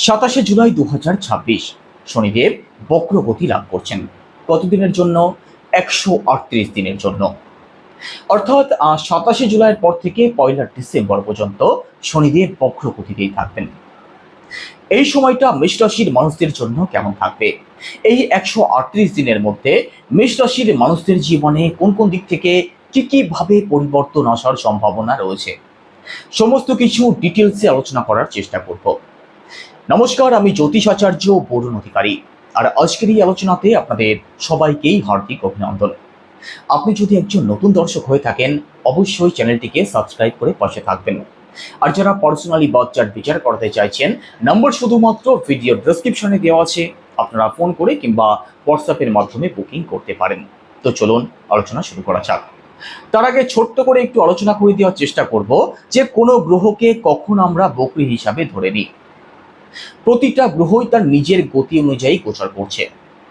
27 জুলাই 2026 শনিদেব বক্রগতি লাভ করছেন। কতদিনের জন্য? 138 দিনের জন্য। অর্থাৎ 27 জুলাইয়ের পর থেকে 1 ডিসেম্বর পর্যন্ত শনিদেব বক্রগতিতেই থাকবেন। এই সময়টা মেষ রাশির মানুষদের জন্য কেমন থাকবে? এই 138 দিনের মধ্যে মেষ রাশির মানুষদের জীবনে কোন কোন দিক থেকে কি ভাবে পরিবর্তন আসার সম্ভাবনা রয়েছে, সমস্ত কিছু ডিটেলসে আলোচনা করার চেষ্টা করব। নমস্কার, আমি জ্যোতিষ আচার্য বরুণ অধিকারী, আর আজকের এই আলোচনাতে আপনাদের সবাইকেই হার্দিক অভিনন্দন। আপনি যদি একজন নতুন দর্শক হয়ে থাকেন, অবশ্যই চ্যানেলটিকে সাবস্ক্রাইব করে পাশে থাকবেন। আর যারা পার্সোনালি বার্থ চার্ট বিচার করাতে চাইছেন, নম্বর শুধুমাত্র ভিডিও ডেসক্রিপশনে দেওয়া আছে, আপনারা ফোন করে কিংবা হোয়াটসঅ্যাপের মাধ্যমে বুকিং করতে পারেন। তো চলুন আলোচনা শুরু করা যাক। তার আগে ছোট্ট করে একটু আলোচনা করে দেওয়ার চেষ্টা করব যে কোনো গ্রহকে কখন আমরা বকরি হিসাবে ধরে নিই। প্রতিটা গ্রহই তার নিজের গতি অনুযায়ী গোচর করছে।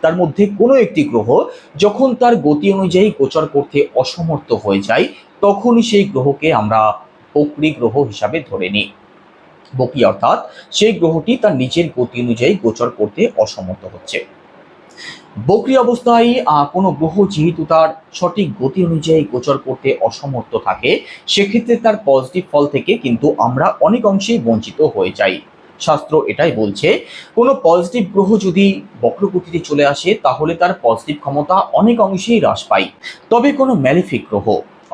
তার মধ্যে কোনো একটি গ্রহ যখন তার গতি অনুযায়ী গোচর করতে অসমর্থ হয়ে যায়, তখনই সেই গ্রহকে আমরা বকরি গ্রহ হিসাবে ধরে নিই। বকরি অর্থাৎ সেই গ্রহটি তার নিজের গতি অনুযায়ী গোচর করতে অসমর্থ হচ্ছে। বকরি অবস্থায় কোনো গ্রহ যেহেতু তার সঠিক গতি অনুযায়ী গোচর করতে অসমর্থ থাকে, সেক্ষেত্রে তার পজিটিভ ফল থেকে কিন্তু আমরা অনেক অংশেই বঞ্চিত হয়ে যাই। শাস্ত্র এটাই বলছে, কোনো পজিটিভ গ্রহ যদি বক্রগতিতে চলে আসে তাহলে তার পজিটিভ ক্ষমতা অনেক অংশেই হ্রাস পায়। তবে কোনো ম্যালিফিক গ্রহ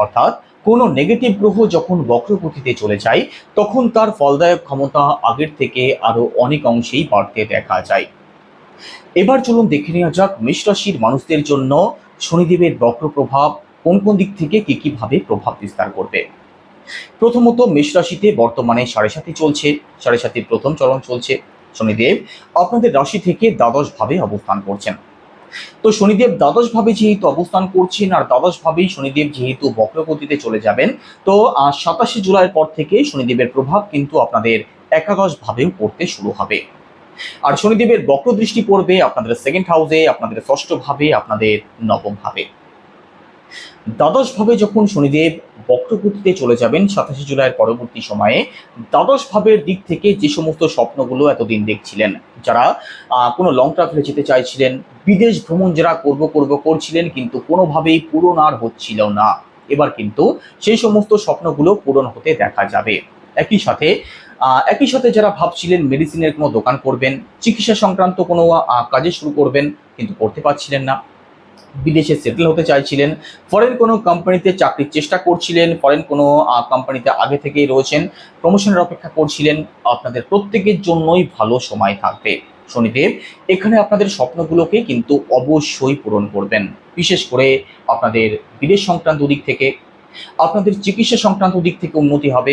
অর্থাৎ কোনো নেগেটিভ গ্রহ যখন বক্রগতিতে চলে যায়, তখন তার ফলদায়ক ক্ষমতা আগের থেকে আরো অনেক অংশেই বাড়তে দেখা যায়। এবার চলুন দেখে নেওয়া যাক মেষ রাশির মানুষদের জন্য শনিদেবের বক্র প্রভাব কোন কোন দিক থেকে কিভাবে প্রভাব বিস্তার করবে। প্রথমত, মেষ রাশিতে বর্তমানে 7.5 চলছে, 7.5 প্রথম চরণ চলছে। শনিদেব আপনাদের রাশি থেকে দ্বাদশ ভাবে অবস্থান করছেন। তো শনিদেব দ্বাদশ ভাবে যেহেতু অবস্থান করছেন, আর দ্বাদশ ভাবেই শনিদেব যেহেতু বক্রগতিতে চলে যাবেন, তো 27 জুলাইয়ের পর থেকে শনিদেবের প্রভাব কিন্তু আপনাদের একাদশ ভাবেও পড়তে শুরু হবে। আর শনিদেবের বক্র দৃষ্টি পড়বে আপনাদের সেকেন্ড হাউসে, আপনাদের ষষ্ঠ ভাবে, আপনাদের নবম ভাবে। দ্বাদশ ভাবে যখন শনিদেব বক্রগতিতে চলে যাবেন 27 জুলাইয়ের পরবর্তী সময়ে, দ্বাদশ ভাবের দিক থেকে যে সমস্ত স্বপ্নগুলো এতদিন দেখছিলেন, যারা কোনো লং ট্রাভেলে যেতে চাইছিলেন, বিদেশ ভ্রমণ যারা করছিলেন কিন্তু কোনোভাবেই পূরণ আর হচ্ছিল না, এবার কিন্তু সেই সমস্ত স্বপ্নগুলো পূরণ হতে দেখা যাবে। একই সাথে যারা ভাবছিলেন মেডিসিনের কোনো দোকান করবেন, চিকিৎসা সংক্রান্ত কোনো কাজে শুরু করবেন কিন্তু করতে পারছিলেন না, বিদেশে সেটেল হতে চাইছিলেন, ফরেন কোনো কোম্পানিতে চাকরির চেষ্টা করছিলেন, ফরেন কোনো কোম্পানিতে আগে থেকেই রয়েছেন, প্রমোশনের অপেক্ষা করছিলেন, আপনাদের প্রত্যেকের জন্যই ভালো সময় থাকবে। শনিদেব এখানে আপনাদের স্বপ্নগুলোকে কিন্তু অবশ্যই পূরণ করবেন। বিশেষ করে আপনাদের বিদেশ সংক্রান্ত দিক থেকে, আপনাদের চিকিৎসা সংক্রান্ত দিক থেকে উন্নতি হবে।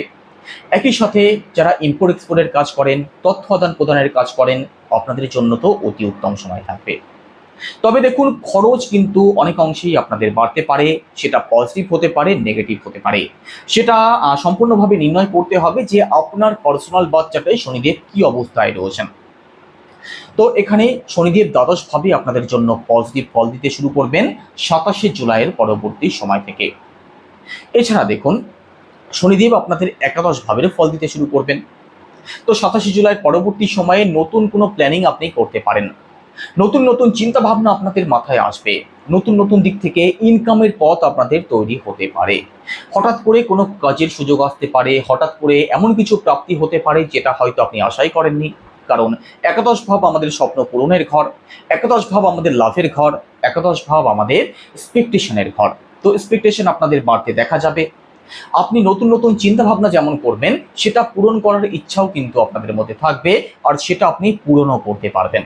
একই সাথে যারা ইম্পোর্ট এক্সপোর্টের কাজ করেন, তথ্য আদান প্রদানের কাজ করেন, আপনাদের জন্য তো অতি উত্তম সময় থাকবে। তবে দেখুন, খরচ কিন্তু অনেক অংশেই আপনাদের বাড়তে পারে, সেটা পজিটিভ হতে পারে, নেগেটিভ হতে পারে। সেটা সম্পূর্ণভাবে নির্ণয় করতে হবে যে আপনার পার্সোনাল বার্থ চার্টে শনিদেব কি অবস্থায় রয়েছেন। তো এখানে শনিদেব দ্বাদশ ভাবে আপনাদের জন্য পজিটিভ ফল দিতে শুরু করবেন 27 জুলাইয়ের পরবর্তী সময় থেকে। এছাড়া দেখুন, শনিদেব আপনাদের একাদশ ভাবের ফল দিতে শুরু করবেন। তো 27 জুলাইয়ের পরবর্তী সময়ে নতুন কোনো প্ল্যানিং আপনি করতে পারেন, নতুন নতুন চিন্তা ভাবনা আপনাদের মাথায় আসবে, নতুন নতুন দিক থেকে ইনকামের পথ আপনাদের তৈরি হতে পারে, হঠাৎ করে কোনো কাজের সুযোগ আসতে পারে, হঠাৎ করে এমন কিছু প্রাপ্তি হতে পারে যেটা হয়তো আপনি আশাই করেননি। কারণ একাদশ ভাব আমাদের স্বপ্ন পূরণের ঘর, একাদশ ভাব আমাদের লাভের ঘর, একাদশ ভাব আমাদের এক্সপেকটেশনের ঘর। তো এক্সপেকটেশন আপনাদের বাড়তে দেখা যাবে। আপনি নতুন নতুন চিন্তা ভাবনা যেমন করবেন, সেটা পূরণ করার ইচ্ছাও কিন্তু আপনাদের মধ্যে থাকবে, আর সেটা আপনি পূরণও করতে পারবেন।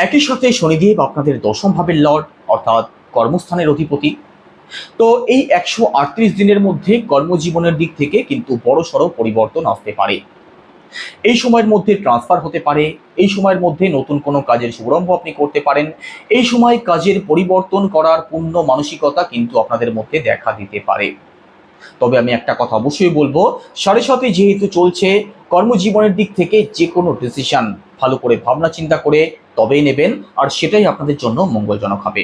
একই সাথে শনিদেব আপনাদের দশম ভাবের লর্ড অর্থাৎ কর্মস্থানের অধিপতি। তো এই 138 দিনের মধ্যে কর্মজীবনের দিক থেকে কিন্তু বড়সড় পরিবর্তন আসতে পারে। এই সময়ের মধ্যে ট্রান্সফার হতে পারে, এই সময়ের মধ্যে নতুন কোনো কাজের শুভারম্ভ আপনি করতে পারেন, এই সময় কাজের পরিবর্তন করার পূর্ণ মানসিকতা কিন্তু আপনাদের মধ্যে দেখা দিতে পারে। তবে আমি একটা কথা অবশ্যই বলবো, 7.5 যেহেতু চলছে, কর্মজীবনের দিক থেকে যে কোনো ডিসিশন ভালো করে ভাবনা চিন্তা করে তবেই নেবেন, আর সেটাই আপনাদের জন্য মঙ্গলজনক হবে।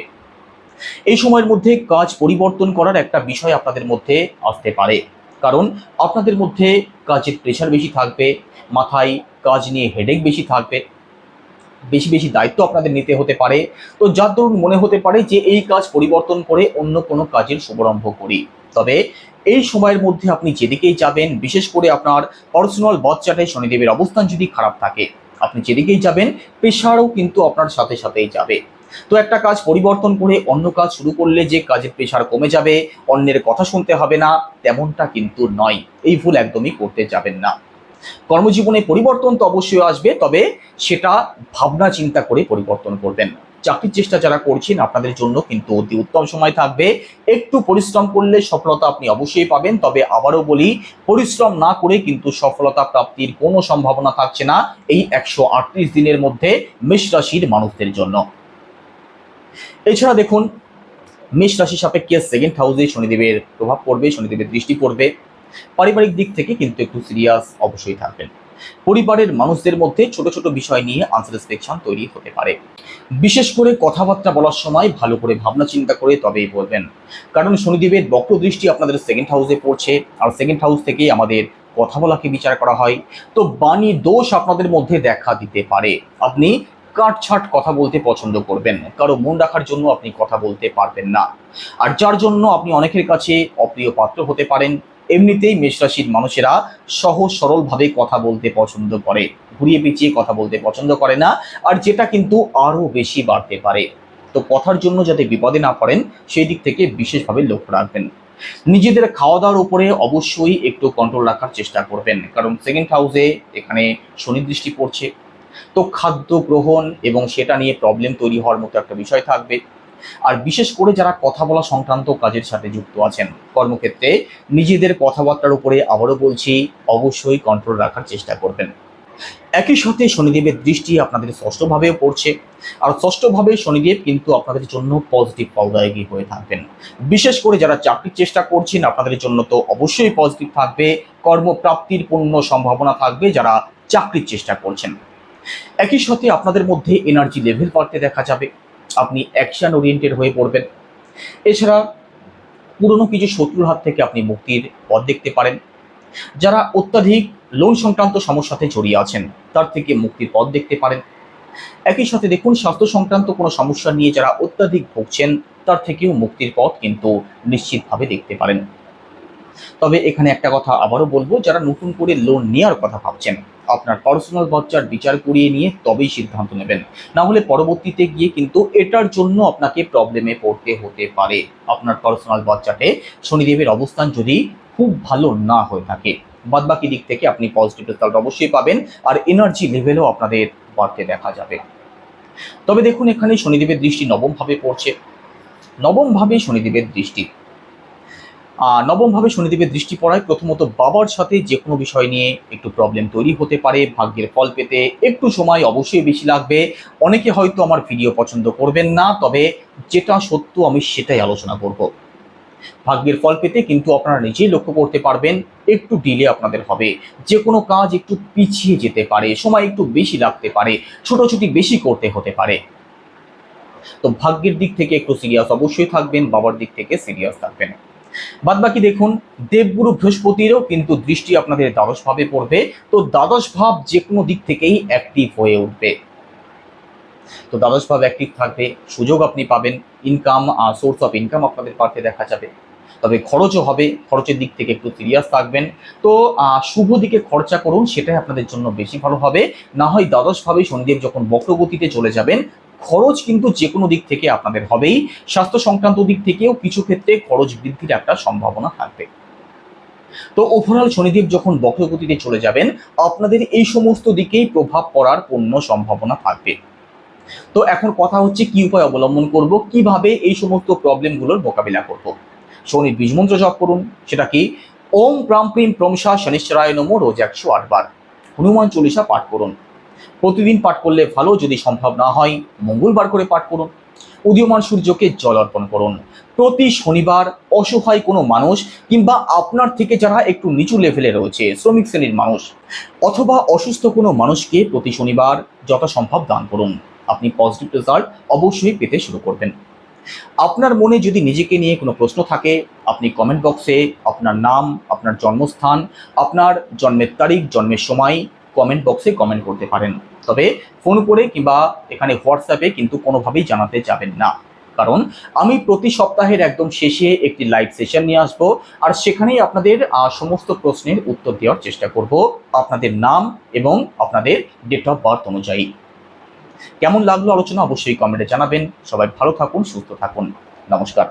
এই সময়ের মধ্যে কাজ পরিবর্তন করার একটা বিষয় আপনাদের মধ্যে আসতে পারে, কারণ আপনাদের মধ্যে কাজের প্রেশার বেশি থাকবে, মাথায় কাজ নিয়ে হেডেক বেশি থাকবে, বেশি বেশি দায়িত্ব আপনাদের নিতে হতে পারে। তো যার দরুন মনে হতে পারে যে এই কাজ পরিবর্তন করে অন্য কোনো কাজের শুভারম্ভ করি। তবে এই সময়ের মধ্যে আপনি যেদিকেই যাবেন, বিশেষ করে আপনার পার্সোনাল বার্থ চার্টে শনিদেবের অবস্থান যদি খারাপ থাকে, আপনি যেদিকেই যাবেন প্রেশারও কিন্তু আপনার সাথে সাথেই যাবে। তো একটা কাজ পরিবর্তন করে অন্য কাজ শুরু করলে যে কাজের প্রেশার কমে যাবে, অন্যের কথা শুনতে হবে না, তেমনটা কিন্তু নয়। এই ভুল একদমই করতে যাবেন না। কর্মজীবনে পরিবর্তন তো অবশ্যই আসবে, তবে সেটা ভাবনা চিন্তা করে পরিবর্তন করবেন। চাকরির চেষ্টা যারা করছেন আপনাদের জন্য কিন্তু অতি উত্তম সময় থাকবে। একটু পরিশ্রম করলে সফলতা আপনি অবশ্যই পাবেন, তবে আবারও বলি, পরিশ্রম না করে কিন্তু সফলতা প্রাপ্তির কোনো সম্ভাবনা থাকছে না এই 138 দিনের মধ্যে মেষ রাশির মানুষদের জন্য। এছাড়া দেখুন, মেষ রাশি সাপেক্ষে সেকেন্ড হাউসে শনিদেবের প্রভাব পড়বে, শনিদেবের দৃষ্টি পড়বে। পারিবারিক দিক থেকে কিন্তু একটু সিরিয়াস অবশ্যই থাকবেন। পরিবারের মানুষদের মধ্যে ছোট ছোট বিষয় নিয়ে আনস্যাটিসফ্যাকশন তৈরি হতে পারে। বিশেষ করে কথাবার্তা বলার সময় ভালো করে ভাবনা চিন্তা করে তবেই বলবেন, কারণ শনিদেবের বক্র দৃষ্টি আপনাদের সেকেন্ড হাউসে পড়ছে, আর সেকেন্ড হাউস থেকেই আমাদের কথা বলাকে বিচার করা হয়। তো বাণী দোষ আপনাদের মধ্যে দেখা দিতে পারে। আপনি কাটছাট কথা বলতে পছন্দ করবেন, কারো মন রাখার জন্য আপনি কথা বলতে পারবেন না, আর যার জন্য আপনি অনেকের কাছে অপ্রিয় পাত্র হতে পারেন। এমনিতেই মেষ রাশির মানুষেরা সহজ সরলভাবে কথা বলতে পছন্দ করে, ঘুরিয়ে পেঁচিয়ে কথা বলতে পছন্দ করে না, আর যেটা কিন্তু আরও বেশি বাড়তে পারে। তো কথার জন্য যাতে বিপদে না পড়েন সেই দিক থেকে বিশেষভাবে লক্ষ্য রাখবেন। নিজেদের খাওয়া দাওয়ার উপরে অবশ্যই একটু কন্ট্রোল রাখার চেষ্টা করবেন, কারণ সেকেন্ড হাউসে এখানে শনি দৃষ্টি পড়ছে। তো খাদ্য গ্রহণ এবং সেটা নিয়ে প্রবলেম তৈরি হওয়ার মতো একটা বিষয় থাকবে। আর বিশেষ করে যারা কথা বলা সংক্রান্ত কাজের সাথে যুক্ত আছেন, কর্মক্ষেত্রে নিজেদের কথাবার্তার উপরে আবারও বলছি অবশ্যই কন্ট্রোল রাখার চেষ্টা করবেন। একই সাথে শনিদেবের দৃষ্টি আপনাদের ষষ্ঠভাবেও পড়ছে, আর ষষ্ঠভাবে শনিদেব কিন্তু আপনাদের জন্য পজিটিভ ফলদায়কই হয়ে থাকবেন। বিশেষ করে যারা চাকরির চেষ্টা করছেন আপনাদের জন্য তো অবশ্যই পজিটিভ থাকবে, কর্মপ্রাপ্তির পূর্ণ সম্ভাবনা থাকবে যারা চাকরির চেষ্টা করছেন। একই সাথে আপনাদের মধ্যে এনার্জি লেভেল বাড়তে দেখা যাবে, আপনি অ্যাকশন ওরিয়েন্টেড হয়ে পড়বেন। এছাড়া পুরনো কিছু শত্রুর হাত থেকে আপনি মুক্তির পথ দেখতে পারেন। যারা অত্যাধিক লোন সংক্রান্ত সমস্যাতে জড়িয়ে আছেন তার থেকে মুক্তির পথ দেখতে পারেন। একই সাথে দেখুন, স্বাস্থ্য সংক্রান্ত কোনো সমস্যা নিয়ে যারা অত্যাধিক ভুগছেন তার থেকেও মুক্তির পথ কিন্তু নিশ্চিতভাবে দেখতে পারেন। তবে এখানে একটা কথা আবারও বলবো, যারা নতুন করে লোন নেওয়ার কথা ভাবছেন, আপনার পার্সোনাল বাচ্চার বিচার করিয়ে নিয়ে তবেই সিদ্ধান্ত নেবেন, না হলে পরবর্তীতে গিয়ে কিন্তু এটার জন্য আপনাকে প্রবলেমে পড়তে হতে পারে। আপনার পার্সোনাল বাচ্চাতে শনিদেবের অবস্থান যদি খুব ভালো না হয়ে থাকে, বাদবাকি দিক থেকে আপনি পজিটিভ রেজাল্ট অবশ্যই পাবেন, আর এনার্জি লেভেলও আপনাদের বাড়তে দেখা যাবে। তবে দেখুন, এখানে শনিদেবের দৃষ্টি নবম ভাবে পড়ছে। নবম ভাবে শনিদেবের দৃষ্টি, নবমভাবে শনিদেবের দৃষ্টি পড়ায় প্রথমত বাবার সাথে যে কোনো বিষয় নিয়ে একটু প্রবলেম তৈরি হতে পারে। ভাগ্যের ফল পেতে একটু সময় অবশ্যই বেশি লাগবে। অনেকে হয়তো আমার ভিডিও পছন্দ করবেন না, তবে যেটা সত্য আমি সেটাই আলোচনা করব। ভাগ্যের ফল পেতে কিন্তু আপনারা নিজেই লক্ষ্য করতে পারবেন একটু ডিলে আপনাদের হবে, যে কোনো কাজ একটু পিছিয়ে যেতে পারে, সময় একটু বেশি লাগতে পারে, ছোটাছুটি বেশি করতে হতে পারে। তো ভাগ্যের দিক থেকে একটু সিরিয়াস অবশ্যই থাকবেন, বাবার দিক থেকে সিরিয়াস থাকবেন। বাদবাকি দেখুন, দেবগুরু বৃহস্পতিরও কিন্তু দৃষ্টি আপনাদের দ্বাদশ ভাবে পড়বে। তো দ্বাদশ ভাব যে কোনো দিক থেকেই অ্যাক্টিভ হয়ে উঠবে। তো দ্বাদশ ভাব অ্যাক্টিভ থাকবে, সুযোগ আপনি পাবেন, ইনকাম, সোর্স অফ ইনকাম আপনাদের পাশে দেখা যাবে। তবে খরচও হবে, খরচের দিক থেকে একটু সিরিয়াস থাকবেন। তো শুভ দিকে খরচা করুন, সেটাই আপনাদের জন্য বেশি ভালো হবে। না হয় দ্বাদশ ভাবে শনিদেব যখন বক্রগতিতে চলে যাবেন, খরচ কিন্তু যে কোনো দিক থেকে আপনাদের হবেই। স্বাস্থ্য সংক্রান্ত দিক থেকেও কিছু ক্ষেত্রে খরচ বৃদ্ধির একটা সম্ভাবনা থাকবে। তো ওভারঅল শনিদেব যখন বক্রগতিতে চলে যাবেন, আপনাদের এই সমস্ত দিকেই প্রভাব পড়ার পূর্ণ সম্ভাবনা থাকবে। তো এখন কথা হচ্ছে কি উপায় অবলম্বন করব, কিভাবে এই সমস্ত প্রবলেমগুলোর মোকাবিলা করব। শনির বীজমন্ত্র জপ করুন, সেটা কি ওম প্রাম প্রিম প্রমসা শনিশ্চরায় নমো, রোজ 108 বার। হনুমান চল্লিশা পাঠ করুন, প্রতিদিন পাঠ করলে ভালো, যদি সম্ভব না হয় মঙ্গলবার করে পাঠ করুন। উদীয়মান সূর্যকে জল অর্পণ করুন। প্রতি শনিবার অসহায় কোনো মানুষ কিংবা আপনার থেকে যারা একটু নিচু লেভেলে রয়েছে, শ্রমিক শ্রেণীর মানুষ অথবা অসুস্থ কোনো মানুষকে প্রতি শনিবার যথাসম্ভব দান করুন। আপনি পজিটিভ রেজাল্ট অবশ্যই পেতে শুরু করবেন। আপনার মনে যদি নিজেকে নিয়ে কোনো প্রশ্ন থাকে, আপনি কমেন্ট বক্সে আপনার নাম, আপনার জন্মস্থান, আপনার জন্মের তারিখ, জন্মের সময় কমেন্ট বক্সে কমেন্ট করতে পারেন। তবে ফোন করে কিংবা এখানে হোয়াটসঅ্যাপে কিন্তু কোনোভাবেই জানাতে যাবেন না, কারণ আমি প্রতি সপ্তাহের একদম শেষে একটি লাইভ সেশন নিয়ে আসব, আর সেখানেই আপনাদের সমস্ত প্রশ্নের উত্তর দেওয়ার চেষ্টা করব আপনাদের নাম এবং আপনাদের ডেট অফ বার্থ অনুযায়ী। কেমন লাগলো আলোচনা অবশ্যই কমেন্টে জানাবেন। সবাই ভালো থাকুন, সুস্থ থাকুন। নমস্কার।